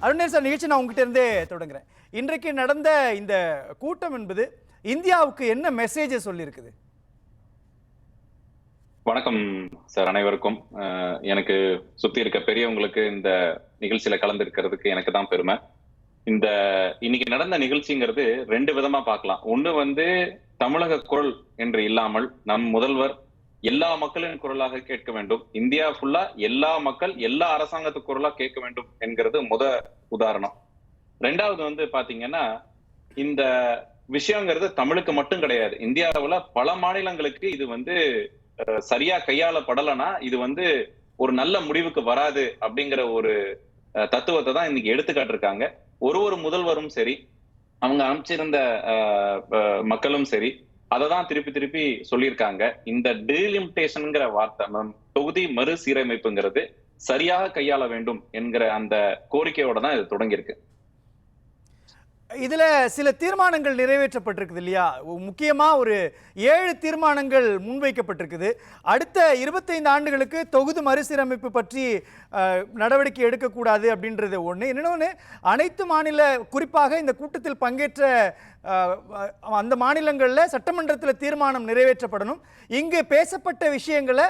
Arunesh sir, நிகழ்ச்சி நான் உங்ககிட்ட இருந்தே தொடங்குறேன். இன்றைக்கு நடந்த இந்த கூட்டம் என்பது இந்தியாவுக்கு என்ன மெசேஜை சொல்லியிருக்குது? வணக்கம் சார் அனைவருக்கும். எனக்கு சுத்தி இருக்க பெரியவங்களுக்கு இந்த நிகழ்ச்சியில கலந்துருக்கிறதுக்கு எனக்கு தான் பெருமை. இந்த இன்னைக்கு நடந்த நிகழ்ச்சிங்கிறது ரெண்டு விதமா பார்க்கலாம். ஒண்ணு தமிழக குரல் என்று இல்லாமல் நம் முதல்வர் எல்லா மக்களின் குரலாக கேட்க வேண்டும், இந்தியா ஃபுல்லா எல்லா மக்கள் எல்லா அரசாங்கத்து குரலா கேட்க வேண்டும் என்கிறது உதாரணம். ரெண்டாவது பாத்தீங்கன்னா, இந்த விஷயங்கிறது தமிழுக்கு மட்டும் கிடையாது, இந்தியாவுல பல மாநிலங்களுக்கு இது சரியா கையாளப்படலைன்னா இது ஒரு நல்ல முடிவுக்கு வராது அப்படிங்கிற ஒரு தத்துவத்தை தான் இன்னைக்கு எடுத்துக்காட்டிருக்காங்க. ஒரு முதல்வரும் சரி, அவங்க அமைச்சிருந்த மக்களும் சரி, அததான் திருப்பி திருப்பி சொல்லியிருக்காங்க. இந்த டீலிமிட்டேஷன்ங்கிற வார்த்தை, தொகுதி மறுசீரமைப்புங்கிறது சரியாக கையாள வேண்டும் என்கிற அந்த கோரிக்கையோட தான் இது தொடங்கியிருக்கு. இதுல சில தீர்மானங்கள் நிறைவேற்றப்பட்டிருக்குது இல்லையா? முக்கியமா ஒரு 7 தீர்மானங்கள் முன்வைக்கப்பட்டிருக்குது. அடுத்த 25 ஆண்டுகளுக்கு தொகுதி மறுசீரமைப்பு பற்றி நடவடிக்கை எடுக்கக்கூடாது அப்படின்றது ஒன்று. இன்னொன்று, அனைத்து மாநில, குறிப்பாக இந்த கூட்டத்தில் பங்கேற்ற அந்த மாநிலங்களில் சட்டமன்றத்தில் தீர்மானம் நிறைவேற்றப்படணும், இங்கு பேசப்பட்ட விஷயங்களை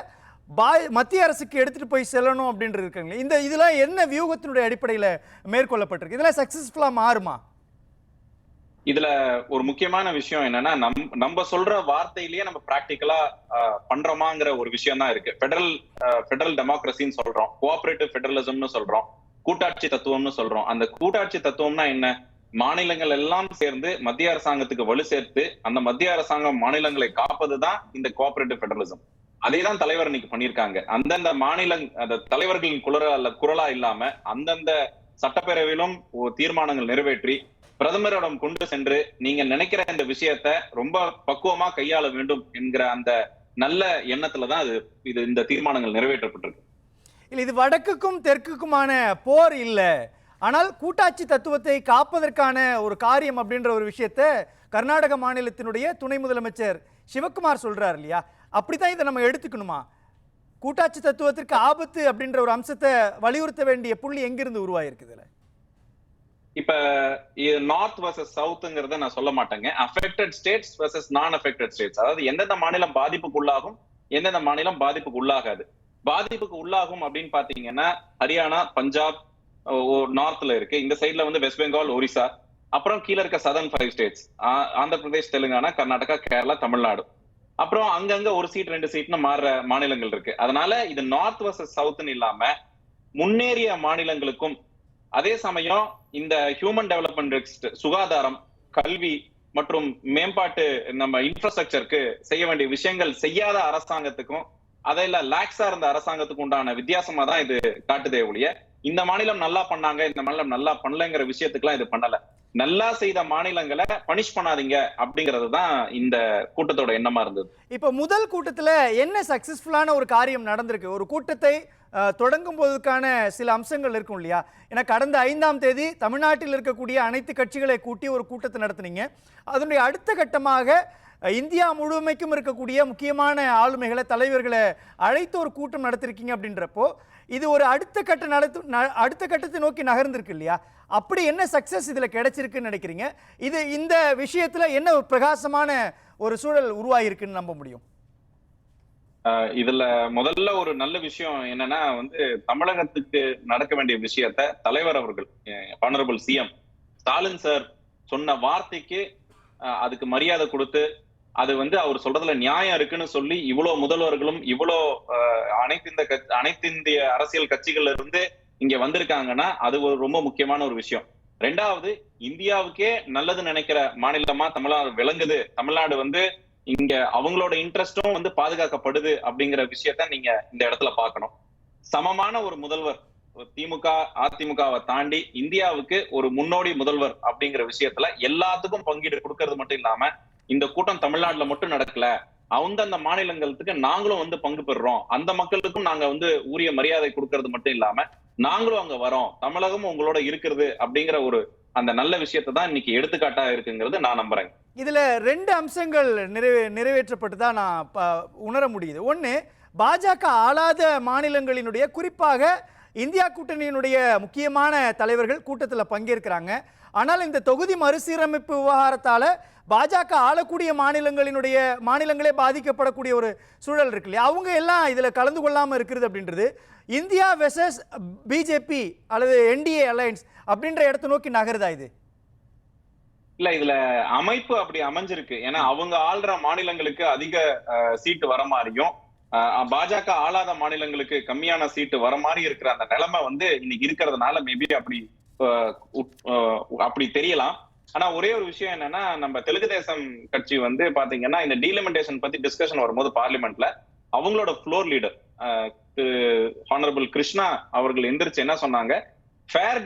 மத்திய அரசுக்கு எடுத்துட்டு போய் செல்லணும் அப்படின்றது இருக்காங்க. இதெல்லாம் என்ன வியூகத்தினுடைய அடிப்படையில் மேற்கொள்ளப்பட்டிருக்கு? இதெல்லாம் சக்சஸ்ஃபுல்லா மாறுமா? இதுல ஒரு முக்கியமான விஷயம் என்னன்னா, நம்ம சொல்ற வார்த்தையிலேயே நம்ம பிராக்டிக்கலா பண்றோமாங்கிற ஒரு விஷயம் தான் இருக்கு. ஃபெடரல் டெமோக்ரஸின்னு சொல்றோம், கோஆபரேட்டிவ் ஃபெடரலிசம்னு சொல்றோம், கூட்டாட்சி தத்துவம்னு சொல்றோம். அந்த கூட்டாட்சி தத்துவம்னா என்ன? மாநிலங்கள் எல்லாம் சேர்ந்து மத்திய அரசாங்கத்துக்கு வலு சேர்த்து அந்த மத்திய அரசாங்கம் மாநிலங்களை காப்பதுதான் இந்த கோஆபரேட்டிவ் ஃபெடரலிசம். அதே தான் தலைவர் இன்னைக்கு பண்ணியிருக்காங்க. அந்தந்த அந்த தலைவர்களின் குரலா இல்லாம அந்தந்த சட்டப்பேரவையிலும் தீர்மானங்கள் நிறைவேற்றி பிரதமரிடம் கொண்டு சென்று நீங்க நினைக்கிற இந்த விஷயத்த ரொம்ப பக்குவமா கையாள வேண்டும் என்கிற அந்த நல்ல எண்ணத்துலதான் இந்த தீர்மானங்கள் நிறைவேற்றப்பட்டிருக்கு. இல்ல, இது வடக்குக்கும் தெற்குக்குமான போர் இல்ல, ஆனால் கூட்டாட்சி தத்துவத்தை காப்பதற்கான ஒரு காரியம் அப்படின்ற ஒரு விஷயத்த கர்நாடக மாநிலத்தினுடைய துணை முதலமைச்சர் சிவகுமார் சொல்றாரு இல்லையா? அப்படித்தான் இதை நம்ம எடுத்துக்கணுமா? கூட்டாட்சி தத்துவத்திற்கு ஆபத்து அப்படின்ற ஒரு அம்சத்தை வலியுறுத்த வேண்டிய புள்ளி எங்கிருந்து உருவாயிருக்குதுல? இப்ப நார்த் வர்சஸ் சவுத்ங்கிறத நான் சொல்ல மாட்டேங்க. அஃபெக்டட் ஸ்டேட்ஸ் வர்சஸ் நான் அஃபெக்டட் ஸ்டேட்ஸ், அதாவது எந்தெந்த மாநிலம் பாதிப்புக்கு உள்ளாகும், எந்தெந்த மாநிலம் பாதிப்புக்கு உள்ளாகாது. பாதிப்புக்கு உள்ளாகும் அப்படின்னு பாத்தீங்கன்னா, ஹரியானா, பஞ்சாப் நார்த்ல இருக்கு, இந்த சைட்ல வெஸ்ட் பெங்கால், ஒரிசா, அப்புறம் கீழே இருக்க சதர்ன் 5 ஸ்டேட்ஸ், ஆந்திர பிரதேஷ், தெலுங்கானா, கர்நாடகா, கேரளா, தமிழ்நாடு, அப்புறம் அங்கங்க ஒரு சீட் 2 சீட்னு மாறுற மாநிலங்கள் இருக்கு. அதனால இது நார்த் வர்சஸ் சவுத்னு இல்லாம முன்னேறிய மாநிலங்களுக்கும், அதே சமயம் இந்த ஹியூமன் டெவலப்மெண்ட், சுகாதாரம், கல்வி மற்றும் மேம்பாட்டு நம்ம இன்ஃப்ராஸ்ட்ரக்சருக்கு செய்ய வேண்டிய விஷயங்கள் செய்யாத அரசாங்கத்துக்கும் அதையில லாக்ஸா இருந்த அரசாங்கத்துக்கும் உண்டான வித்தியாசமா தான் இது காட்டுதே ஒழிய, இந்த மாநிலம் நல்லா பண்ணாங்க, இந்த மாநிலம் நல்லா பண்ணலங்கிற விஷயத்துக்குலாம் இது பண்ணல. நல்லா செய்த மாநிலங்களை பனிஷ் பண்ணாதீங்க அப்படிங்கிறது தான் இந்த கூட்டத்தோட எண்ணமா இருந்தது. இப்ப முதல் கூட்டத்துல என்ன சக்சஸ்ஃபுல்லான ஒரு காரியம் நடந்திருக்கு? ஒரு கூட்டத்தை தொடங்கும் போதுக்கான சில அம்சங்கள் இருக்கும் இல்லையா? ஏன்னா கடந்த 5ஆம் தேதி தமிழ்நாட்டில் இருக்கக்கூடிய அனைத்து கட்சிகளை கூட்டி ஒரு கூட்டத்தை நடத்துனீங்க. அதனுடைய அடுத்த கட்டமாக இந்தியா முழுமைக்கும் இருக்கக்கூடிய முக்கியமான ஆளுமைகளை, தலைவர்களை அழைத்து ஒரு கூட்டம் நடத்திருக்கீங்க. அப்படின்றப்போ இது ஒரு அடுத்த கட்டத்தை நோக்கி நகர்ந்திருக்கு இல்லையா? அப்படி என்ன சக்சஸ் இதுல கிடைச்சிருக்குன்னு நினைக்கிறீங்க? இந்த விஷயத்துல என்ன ஒரு பிரகாசமான ஒரு சூழல் உருவாகிருக்குன்னு நம்ப முடியும்? இதுல முதல்ல ஒரு நல்ல விஷயம் என்னன்னா, தமிழகத்துக்கு நடக்க வேண்டிய விஷயத்த தலைவர் அவர்கள், ஆனரபிள் சிஎம் ஸ்டாலின் சார் சொன்ன வார்த்தைக்கு அதுக்கு மரியாதை கொடுத்து, அது அவர் சொல்றதுல நியாயம் இருக்குன்னு சொல்லி இவ்வளவு முதல்வர்களும் இவ்வளவு அனைத்து இந்திய அரசியல் கட்சிகள்ல இருந்து இங்க வந்திருக்காங்கன்னா அது ஒரு ரொம்ப முக்கியமான ஒரு விஷயம். ரெண்டாவது, இந்தியாவுக்கே நல்லது நினைக்கிற மாநிலமா தமிழ்நாடு விளங்குது. தமிழ்நாடு இங்க அவங்களோட இன்ட்ரெஸ்டும் பாதுகாக்கப்படுது அப்படிங்கிற விஷயத்த நீங்க இந்த இடத்துல பார்க்கணும். சமமான ஒரு முதல்வர், திமுக அதிமுகவை தாண்டி இந்தியாவுக்கு ஒரு முன்னோடி முதல்வர் அப்படிங்கிற விஷயத்துல எல்லாத்துக்கும் பங்கீடு கொடுக்கறது மட்டும் இல்லாம, இந்த கூட்டம் தமிழ்நாட்டுல மட்டும் நடக்கல, அந்தந்த மாநிலங்களுக்கு நாங்களும் பங்கு பெறுறோம், அந்த மக்களுக்கும் நாங்க உரிய மரியாதை கொடுக்கறது மட்டும் இல்லாம நாங்களும் அங்க வரோம், தமிழகமும் உங்களோட இருக்கிறது அப்படிங்கிற ஒரு அந்த நல்ல விஷயத்தை தான் இன்னைக்கு எடுத்துக்காட்டா இருக்குங்கிறது நான் நம்புறேன். இதுல 2 அம்சங்கள் நிறைவேற்றப்பட்டு தான் நான் உணர முடியுது. ஒன்று, பாஜக ஆளாத மாநிலங்களினுடைய, குறிப்பாக இந்தியா கூட்டணியினுடைய முக்கியமான தலைவர்கள் கூட்டத்தில் பங்கேற்கிறாங்க. ஆனால் இந்த தொகுதி மறுசீரமைப்பு விவகாரத்தால் பாஜக ஆளக்கூடிய மாநிலங்களே பாதிக்கப்படக்கூடிய ஒரு சூழல் இருக்கு இல்லையா? அவங்க எல்லாம் இதில் கலந்து கொள்ளாமல் இருக்கிறது அப்படின்றது இந்தியா வெர்சஸ் பிஜேபி அல்லது என்டிஏ அலையன்ஸ் அப்படின்ற இடத்தை நோக்கி நகருதா இது? இல்ல, இதுல அமைப்பு அப்படி அமைஞ்சிருக்கு. ஏன்னா அவங்க ஆள்ற மாநிலங்களுக்கு அதிக சீட்டு வர மாதிரியும் பாஜக ஆளாத மாநிலங்களுக்கு கம்மியான சீட்டு வர மாதிரி இருக்கிற அந்த நிலைமை இன்னைக்கு இருக்கிறதுனால மேபி அப்படி தெரியலாம். ஆனா ஒரே ஒரு விஷயம் என்னன்னா, நம்ம தெலுங்கு தேசம் கட்சி பாத்தீங்கன்னா இந்த டீலிமிட்டேஷன் பத்தி டிஸ்கஷன் வரும்போது பார்லிமெண்ட்ல அவங்களோட ஃப்ளோர் லீடர் திரு ஹானரபிள் கிருஷ்ணா அவர்கள் எந்திரிச்சு என்ன சொன்னாங்க, ஃபேர்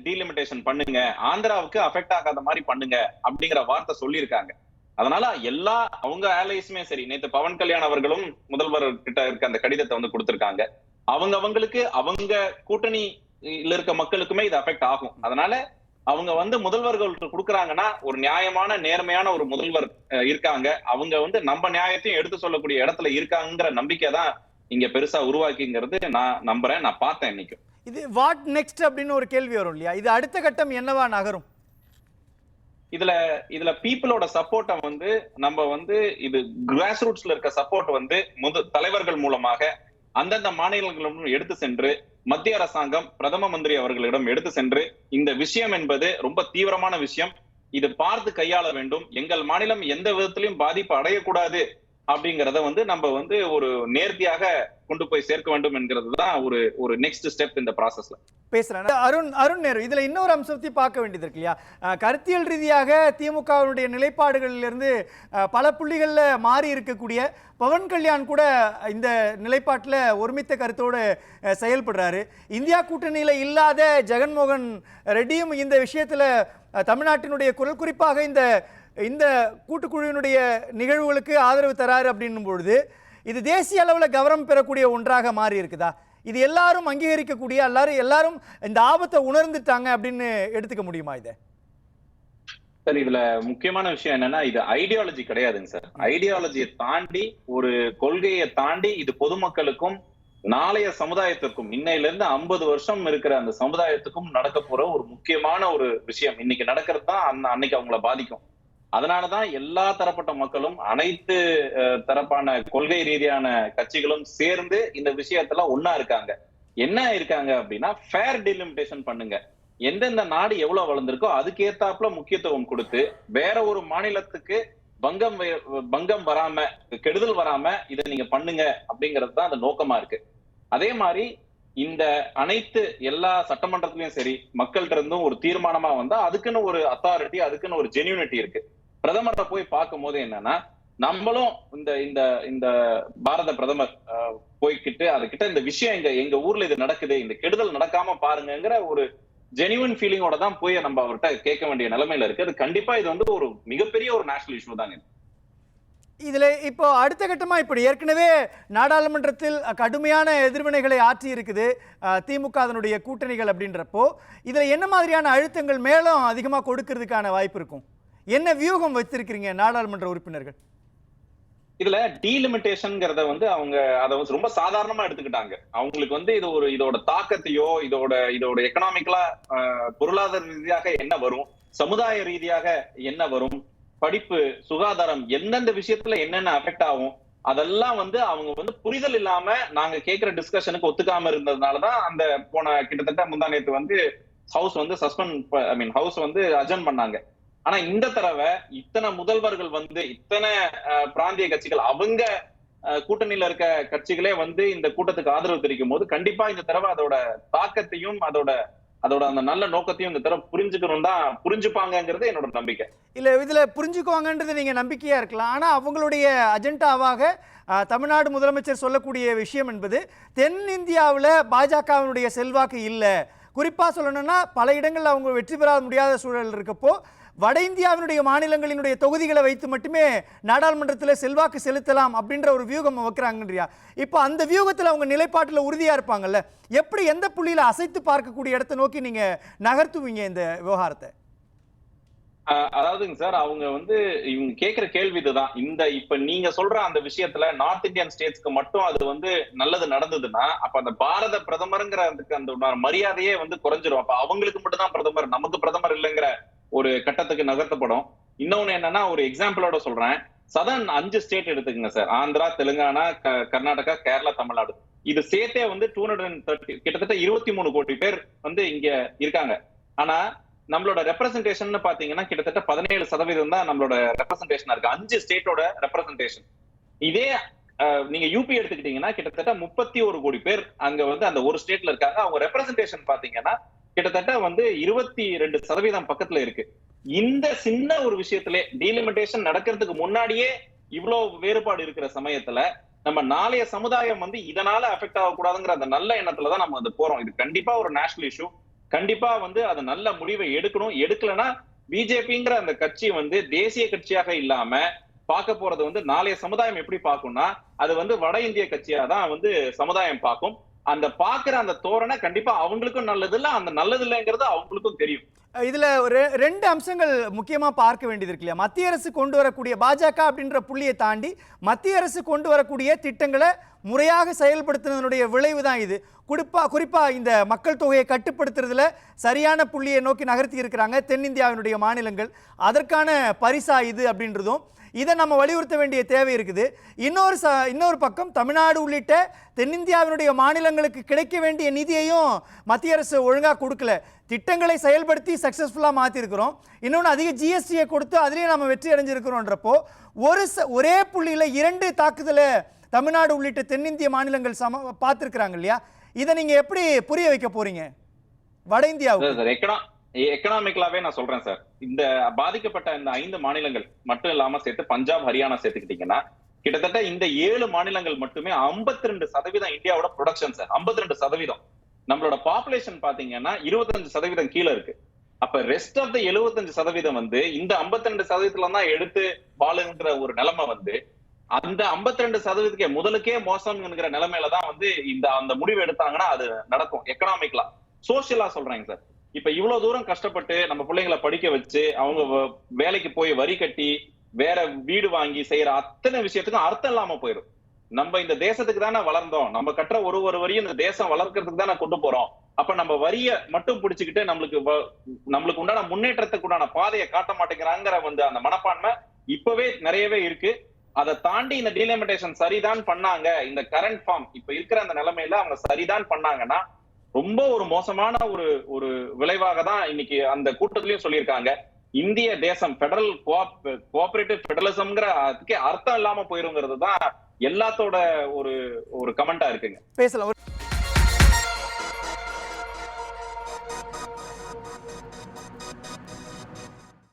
டீலிமிட்டேஷன் பண்ணுங்க, ஆந்திராவுக்கு அஃபெக்ட் ஆகாத மாதிரி பண்ணுங்க அப்படிங்கிற வார்த்தை சொல்லியிருக்காங்க. அதனால அவங்க ஆலைஸுமே சரி, நேத்து பவன் கல்யாண் அவர்களும் முதல்வர் கிட்ட இருக்க அந்த கடிதத்தை கொடுத்திருக்காங்க. அவங்களுக்கு அவங்க கூட்டணியில இருக்க மக்களுக்குமே இது அஃபெக்ட் ஆகும். அதனால அவங்க முதல்வர்களுக்கு கொடுக்குறாங்கன்னா ஒரு நியாயமான நேர்மையான ஒரு முதல்வர் இருக்காங்க, அவங்க நம்ம நியாயத்தையும் எடுத்து சொல்லக்கூடிய இடத்துல இருக்காங்கிற நம்பிக்கை தான் இங்க பெருசா உருவாக்கிங்கிறது நான் நம்புறேன். நான் பார்த்தேன் இன்னைக்கு. இது வாட் நெக்ஸ்ட் அப்படின்னு ஒரு கேள்வி வரும் இல்லையா? இது அடுத்த கட்டம் என்னவா நகரும்? இதுல பீப்புளோட சப்போர்ட்டை நம்ம இது கிராஸ் ரூட்ஸ்ல இருக்க சப்போர்ட் தலைவர்கள் மூலமாக அந்தந்த மாநிலங்களிடம் எடுத்து சென்று மத்திய அரசாங்கம் பிரதம மந்திரி அவர்களிடம் எடுத்து சென்று இந்த விஷயம் என்பது ரொம்ப தீவிரமான விஷயம், இது பார்த்து கையாள வேண்டும், எங்கள் மாநிலம் எந்த விதத்திலையும் பாதிப்பு அடையக்கூடாது அப்படிங்கறத நம்ம ஒரு நேர்த்தியாக கொண்டு போய் சேர்க்க வேண்டும் என்கிறது தான் ஒரு நெக்ஸ்ட் ஸ்டெப் இந்த ப்ராசஸ்ல. பேசுறேன் அருண் நேரு. இதுல இன்னொரு அம்சத்தை பார்க்க வேண்டியது இருக்கு இல்லையா? கருத்தியல் ரீதியாக திமுகவினுடைய நிலைப்பாடுகளிலிருந்து பல புள்ளிகள்ல மாறி இருக்கக்கூடிய பவன் கல்யாண் கூட இந்த நிலைப்பாட்டில் ஒருமித்த கருத்தோடு செயல்படுறாரு. இந்தியா கூட்டணியில இல்லாத ஜெகன்மோகன் ரெட்டியும் இந்த விஷயத்துல தமிழ்நாட்டினுடைய குரல், குறிப்பாக இந்த கூட்டுக்குழுவினுடைய நிகழ்வுகளுக்கு ஆதரவு தராரு அப்படின்னும் பொழுது இது தேசிய அளவில் கவனம் பெறக்கூடிய ஒன்றாக மாறி இருக்குதா? இது எல்லாரும் அங்கீகரிக்கக்கூடிய, எல்லாரும் இந்த ஆபத்தை உணர்ந்துட்டாங்க அப்படின்னு எடுத்துக்க முடியுமா இதை? சார், இதுல முக்கியமான விஷயம் என்னன்னா, இது ஐடியாலஜி கிடையாதுங்க சார். ஐடியாலஜியை தாண்டி ஒரு கொள்கையை தாண்டி இது பொதுமக்களுக்கும் நாளைய சமுதாயத்திற்கும் இன்னையில இருந்து 50 வருஷம் இருக்கிற அந்த சமுதாயத்துக்கும் நடக்க போற ஒரு முக்கியமான ஒரு விஷயம். இன்னைக்கு நடக்கிறது தான் அன்னைக்கு அவங்கள பாதிக்கும். அதனாலதான் எல்லா தரப்பட்ட மக்களும் அனைத்து தரப்பான கொள்கை ரீதியான கட்சிகளும் சேர்ந்து இந்த விஷயத்துல ஒன்னா இருக்காங்க. என்ன இருக்காங்க அப்படின்னா, ஃபேர் டீலிமிட்டேஷன் பண்ணுங்க, எந்தெந்த நாடு எவ்வளவு வளர்ந்திருக்கோ அதுக்கேத்தாப்புல முக்கியத்துவம் கொடுத்து வேற ஒரு மாநிலத்துக்கு பங்கம் வராம, கெடுதல் வராம இதை நீங்க பண்ணுங்க அப்படிங்கிறது தான் அந்த நோக்கமா இருக்கு. அதே மாதிரி இந்த அனைத்து எல்லா சட்டமன்றத்திலயும் சரி, மக்கள்கிட்ட இருந்தும் ஒரு தீர்மானமா வந்தா அதுக்குன்னு ஒரு அத்தாரிட்டி, அதுக்குன்னு ஒரு ஜென்யூனிட்டி இருக்கு. பிரதமரை போய் பார்க்கும் போது என்னன்னா, நம்மளும் இந்த பாரத பிரதமர் போய்கிட்டு அதுகிட்ட இந்த விஷயம் எங்க ஊர்ல இது நடக்குது, இந்த கெடுதல் நடக்காம பாருங்கிற ஒரு ஜெனியூன் ஃபீலிங்கோட தான் போய் நம்ம அவர்கிட்ட கேட்க வேண்டிய நிலைமையில இருக்கு. அது கண்டிப்பா இது ஒரு மிகப்பெரிய ஒரு நேஷனல் இஷ்யூ தாங்க. இதுல இப்போ அடுத்த கட்டமா இப்படி ஏற்கனவே நாடாளுமன்றத்தில் கடுமையான எதிர்வினைகளை ஆற்றி இருக்குது திமுக அதனுடைய கூட்டணிகள் அப்படின்றப்போ, இதுல என்ன மாதிரியான அழுத்தங்கள் மேலும் அதிகமா கொடுக்கறதுக்கான வாய்ப்பு இருக்கும்? என்ன வியூகம் வச்சிருக்கீங்க நாடாளுமன்ற உறுப்பினர்கள்? இதுல டீலிமிட்டேஷன்ங்கிறத அவங்க அதை ரொம்ப சாதாரணமா எடுத்துக்கிட்டாங்க. அவங்களுக்கு இதோட தாக்கத்தையோ இதோட எக்கனாமிக்கலா பொருளாதார ரீதியாக என்ன வரும், சமுதாய ரீதியாக என்ன வரும், படிப்பு, சுகாதாரம், எந்தெந்த விஷயத்துல என்னென்ன அஃபெக்ட் ஆகும், அதெல்லாம் அவங்க புரிதல் இல்லாம நாங்க கேட்கிற டிஸ்கஷனுக்கு ஒத்துக்காம இருந்ததுனாலதான் அந்த போன கிட்டத்தட்ட முந்தா நேத்து ஹவுஸ் ஹவுஸ் அஜர்ன் பண்ணாங்க. ஆனா இந்த தடவை இத்தனை முதல்வர்கள் இத்தனை பிராந்திய கட்சிகள் அவங்க கூட்டணியில இருக்க கட்சிகளே இந்த கூட்டத்துக்கு ஆதரவு தெரிவிக்கும் போது கண்டிப்பா இந்த தடவை அதோட தாக்கத்தையும் அதோட அந்த நல்ல நோக்கத்தையும் இந்த தடவை புரிஞ்சுப்பாங்கிறது என்னோட நம்பிக்கை. இல்ல, இதுல புரிஞ்சுக்குவாங்கன்றது நீங்க நம்பிக்கையா இருக்கலாம். ஆனா அவங்களுடைய அஜெண்டாவாக தமிழ்நாடு முதலமைச்சர் சொல்லக்கூடிய விஷயம் என்பது தென்னிந்தியாவில் பாஜகவினுடைய செல்வாக்கு இல்லை. குறிப்பா சொல்லணும்னா பல இடங்கள்ல அவங்க வெற்றி பெற முடியாத சூழல் இருக்கப்போ வட இந்தியாவினுடைய மாநிலங்களினுடைய தொகுதிகளை வைத்து மட்டுமே நாடாளுமன்றத்தில் செல்வாக்கு செலுத்தலாம் அப்படின்ற ஒரு வியூகம் வைக்கிறாங்கன்றியா? இப்போ அந்த வியூகத்தில் அவங்க நிலைப்பாட்டில் உறுதியா இருப்பாங்கல்ல, எப்படி எந்த புள்ளியில அசைத்து பார்க்கக்கூடிய இடத்தை நோக்கி நீங்க நகர்த்துவீங்க இந்த விவகாரத்தை? அதாவதுங்க சார், அவங்க இவங்க கேக்குற கேள்வி இதுதான். இப்ப நீங்க சொல்ற அந்த விஷயத்துல நார்த் இந்தியன் ஸ்டேட்ஸ்க்கு மட்டும் அது நல்லது நடந்ததுன்னா, அப்ப அந்த பாரத பிரதமருங்கிற அந்த மரியாதையே குறைஞ்சிரும். அப்ப அவங்களுக்கு மட்டும் தான் பிரதமர், நமக்கு பிரதமர் இல்லைங்கிற ஒரு கட்டத்துக்கு நகர்த்தப்படும். இன்னொன்னு என்னன்னா, ஒரு எக்ஸாம்பிளோட சொல்றேன். சதர்ன் 5 ஸ்டேட் எடுத்துக்கங்க சார். ஆந்திரா, தெலுங்கானா, கர்நாடகா, கேரளா, தமிழ்நாடு. இது சேர்த்தே 230 கிட்டத்தட்ட 23 கோடி பேர் இங்க இருக்காங்க. ஆனா நம்மளோட ரெப்ரசன்டேஷன் பாத்தீங்கன்னா கிட்டத்தட்ட 17% தான் நம்மளோட ரெப்ரசன்டேஷன் இருக்கு. 5 ஸ்டேட்டோட ரெப்ரசன்டேஷன். இதே நீங்க யூபி எடுத்துக்கிட்டீங்கன்னா கிட்டத்தட்ட 31 கோடி பேர் அங்க அந்த ஒரு ஸ்டேட்ல இருக்காங்க. அவங்க ரெப்ரசன்டேஷன் பாத்தீங்கன்னா கிட்டத்தட்ட 22% பக்கத்துல இருக்கு. இந்த சின்ன ஒரு விஷயத்திலே டீலிமிட்டேஷன் நடக்கிறதுக்கு முன்னாடியே இவ்வளவு வேறுபாடு இருக்கிற சமயத்துல நம்ம நாளைய சமுதாயம் இதனால அஃபெக்ட் ஆகக்கூடாதுங்கிற அந்த நல்ல எண்ணத்துலதான் நம்ம போறோம். இது கண்டிப்பா ஒரு நேஷனல் இஷ்யூ. கண்டிப்பா அது நல்ல முடிவை எடுக்கணும். எடுக்கலன்னா பிஜேபிங்கிற அந்த கட்சி தேசிய கட்சியாக இல்லாம பார்க்க போறது நாளைய சமுதாயம் எப்படி பார்க்கும்னா, அது வட இந்திய கட்சியா தான் சமுதாயம் பார்க்கும். அந்த பாக்குற அந்த தோரணை கண்டிப்பா அவங்களுக்கும் நல்லது இல்ல, அந்த நல்லது இல்லைங்கிறது அவங்களுக்கும் தெரியும். இதுல ஒரு 2 அம்சங்கள் முக்கியமா பார்க்க வேண்டியது இருக்கு இல்லையா? மத்திய அரசு கொண்டு வரக்கூடிய பாஜக அப்படின்ற புள்ளியை தாண்டி மத்திய அரசு கொண்டு வரக்கூடிய திட்டங்களை முறையாக செயல்படுத்துவதனுடைய விளைவு தான் இது. குறிப்பா இந்த மக்கள் தொகையை கட்டுப்படுத்துறதுல சரியான புள்ளியை நோக்கி நகர்த்தி இருக்கிறாங்க தென்னிந்தியாவினுடைய மாநிலங்கள். அதற்கான பரிசா இது அப்படின்றதும் இதை நம்ம வலியுறுத்த வேண்டிய தேவை இருக்குது. இன்னொரு பக்கம் தமிழ்நாடு உள்ளிட்ட தென்னிந்தியாவினுடைய மாநிலங்களுக்கு கிடைக்க வேண்டிய நிதியையும் மத்திய அரசு ஒழுங்காக கொடுக்கல. திட்டங்களை செயல்படுத்தி சக்ஸஸ்ஃபுல்லாக மாற்றிருக்கிறோம். இன்னொன்று அதிக ஜிஎஸ்டியை கொடுத்து அதுலேயே நம்ம வெற்றி அடைஞ்சிருக்கிறோன்றப்போ ஒரே புள்ளியில் 2 தாக்குதலை தமிழ்நாடு உள்ளிட்ட தென்னிந்திய மாநிலங்கள் பார்த்துருக்குறாங்க இல்லையா? இதை நீங்கள் எப்படி புரிய வைக்க போறீங்க வட இந்தியாவுக்கு? எக்கனாமிக்கலாவே நான் சொல்றேன் சார். இந்த பாதிக்கப்பட்ட இந்த 5 மாநிலங்கள் மட்டும் இல்லாம சேர்த்து பஞ்சாப், ஹரியானா சேர்த்துக்கிட்டீங்கன்னா கிட்டத்தட்ட இந்த 7 மாநிலங்கள் மட்டுமே 52% இந்தியாவோட ப்ரொடக்ஷன் சார். 52%. நம்மளோட பாப்புலேஷன் பாத்தீங்கன்னா 25% கீழே இருக்கு. அப்ப ரெஸ்ட் ஆஃப் த 75% இந்த 52% தான் எடுத்து வாழுங்கிற ஒரு நிலைமை அந்த 52% முதலுக்கே மோசம் என்கிற நிலைமையில தான் அந்த முடிவு எடுத்தாங்கன்னா அது நடக்கும். எக்கனாமிக்கலா, சோசியலா சொல்றேங்க சார். இப்ப இவ்வளவு தூரம் கஷ்டப்பட்டு நம்ம பிள்ளைங்களை படிக்க வச்சு அவங்க வேலைக்கு போய் வரி கட்டி வேற வீடு வாங்கி செய்யற அத்தனை விஷயத்துக்கும் அர்த்தம் இல்லாம போயிடும். நம்ம இந்த தேசத்துக்கு தானே வளர்ந்தோம், நம்ம கட்டுற ஒரு வரியும் இந்த தேசம் வளர்க்கறதுக்கு தானே கொண்டு போறோம். அப்ப நம்ம வரிய மட்டும் பிடிச்சுக்கிட்டு நம்மளுக்கு உண்டான முன்னேற்றத்துக்கு உண்டான பாதையை காட்ட மாட்டேங்கிறாங்கிற அந்த மனப்பான்மை இப்பவே நிறையவே இருக்கு. அதை தாண்டி இந்த டீலிமிட்டேஷன் சரிதான் பண்ணாங்க, இந்த கரண்ட் ஃபார்ம் இப்ப இருக்கிற அந்த நிலைமையில அவங்க சரிதான் பண்ணாங்கன்னா ரொம்ப ஒரு மோசமான ஒரு விளைவாக தான் இன்னைக்கு அந்த கூட்டத்திலயும் சொல்லியிருக்காங்க. இந்திய தேசம் பெடரல் கோஆபரேட்டிவ் பெடரலிசம்ங்கிற அதுக்கே அர்த்தம் இல்லாம போயிருங்கிறது தான் எல்லாத்தோட ஒரு கமெண்டா இருக்குங்க. பேசலாம்.